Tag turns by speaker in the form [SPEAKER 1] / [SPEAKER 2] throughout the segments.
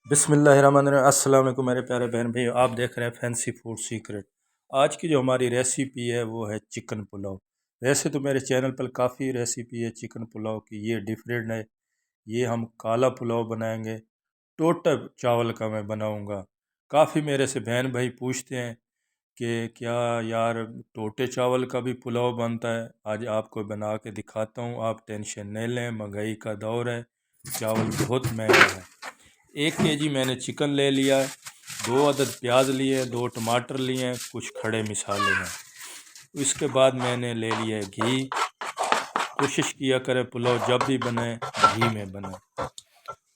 [SPEAKER 1] बिस्मिल्लाहिर्रहमानिर्रहीम। अस्सलाम वालेकुम मेरे प्यारे बहन भाई, आप देख रहे हैं फैंसी फूड सीक्रेट। आज की जो हमारी रेसिपी है वो है चिकन पुलाव। वैसे तो मेरे चैनल पर काफ़ी रेसिपी है चिकन पुलाव की, ये डिफरेंट है। ये हम काला पुलाव बनाएंगे, टोटल चावल का मैं बनाऊंगा। काफ़ी मेरे से बहन भाई पूछते हैं कि क्या यार टोटे चावल का भी पुलाव बनता है। आज आपको बना के दिखाता हूँ, आप टेंशन नहीं लें। महंगाई का दौर है, चावल बहुत महंगा है। 1 केजी मैंने चिकन ले लिया है, 2 अदद प्याज लिए, 2 टमाटर लिए हैं, कुछ खड़े मिसाले हैं। इसके बाद मैंने ले लिया है घी। कोशिश किया करें पुलाव जब भी बने घी में बने।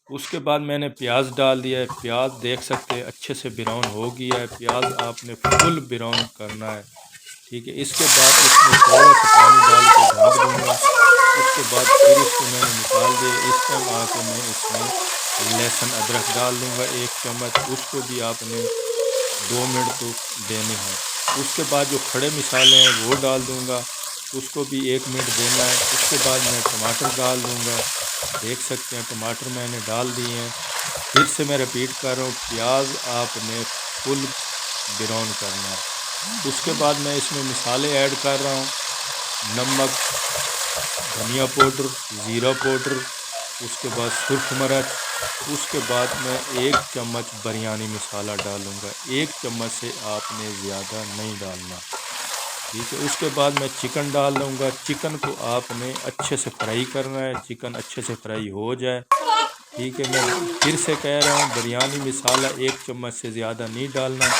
[SPEAKER 1] उसके बाद मैंने प्याज डाल दिया है। प्याज देख सकते हैं अच्छे से ब्राउन हो गया है। प्याज आपने फुल ब्राउन करना है, ठीक है। इसके बाद इसमें थोड़ा सा पानी डाल के ढक दूँगा। उसके बाद फिर इसको मैंने निकाल दिया। इस टाइम आके मैं इसमें लहसुन अदरक डाल दूँगा 1 चम्मच। उसको भी आपने 2 मिनट तो देने हैं। उसके बाद जो खड़े मिसाले हैं वो डाल दूँगा, उसको भी 1 मिनट देना है। उसके बाद मैं टमाटर डाल दूँगा। देख सकते हैं टमाटर मैंने डाल दिए हैं। फिर से मैं रिपीट कर रहा हूँ, प्याज आपने फुल ब्राउन करना है। उसके बाद मैं इसमें मिसाले ऐड कर रहा हूँ, नमक, धनिया पाउडर, ज़ीरा पाउडर, उसके बाद सुर्ख मिर्च। उसके बाद मैं 1 चम्मच बिरयानी मसाला डालूँगा। 1 चम्मच से आपने ज़्यादा नहीं डालना, ठीक है। उसके बाद मैं चिकन डाल दूँगा। चिकन को आपने अच्छे से फ्राई करना है, चिकन अच्छे से फ्राई हो जाए, ठीक है। मैं फिर से कह रहा हूँ, बिरयानी मसाला 1 चम्मच से ज़्यादा नहीं डालना,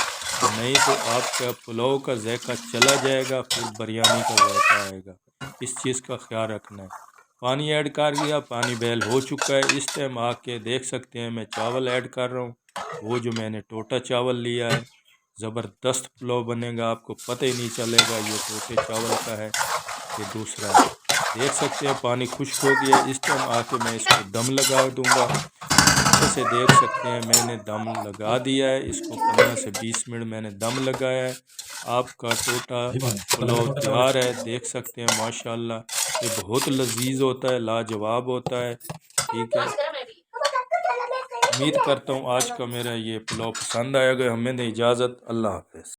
[SPEAKER 1] नहीं तो आपका पुलाव का जायका चला जाएगा, फिर बिरयानी का जायका आएगा। इस चीज़ का ख्याल रखना है। पानी ऐड कर दिया, पानी बॉयल हो चुका है। इस टाइम आके देख सकते हैं मैं चावल ऐड कर रहा हूँ, वो जो मैंने टोटा चावल लिया है। ज़बरदस्त पुलाव बनेगा, आपको पता ही नहीं चलेगा ये टोटे चावल का है कि दूसरा है। देख सकते हैं पानी खुश्क हो गया। इस टाइम आके मैं इसको दम लगा दूंगा। अच्छे से देख सकते हैं मैंने दम लगा दिया है। इसको 15 से 20 मिनट मैंने दम लगाया है। आपका टोटा पुलाव तैयार है। देख सकते हैं माशाल्लाह, ये बहुत लजीज होता है, लाजवाब होता है, ठीक है। उम्मीद करता हूँ आज का मेरा ये पुलाव पसंद आएगा। हमें दे इजाज़त, अल्लाह हाफ़िज़।